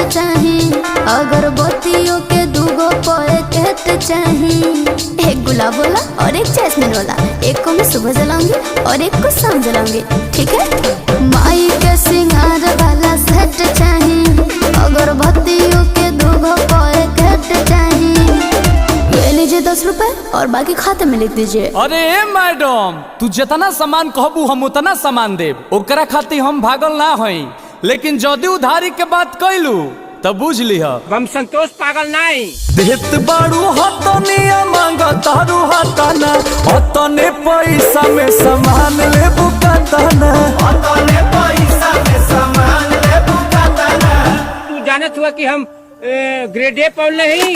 चाहिए, अगरबत्तियों के दूगो पैकेट चाहिए। एक गुलाब वाला और एक जैस्मिन वाला, एक को मैं सुबह जलाऊंगी और एक को शाम जलाऊंगी, ठीक है। माई के सिंगार वाला सेट चाहिए, अगरबत्तियों के दूगो पैकेट चाहिए। ये लीजिए 10 रुपए और बाकी खाते में लिख दीजिए। अरे मैडम, तू जितना सामान कहबू हम उतना सामान देब, ओकरा खातिर हम भागल ना हई। लेकिन जदि उधारी के बात कैलू तब बुझ लिह हम संतोष पागल नहीं। देत बाड़ू हतनिया मांग तारू हतना, हतने पैसा में सामान ले बुकातना, हतने पैसा में सामान ले बुकातना। तू जानत हुआ कि हम ग्रेड ए पढ़ नहीं।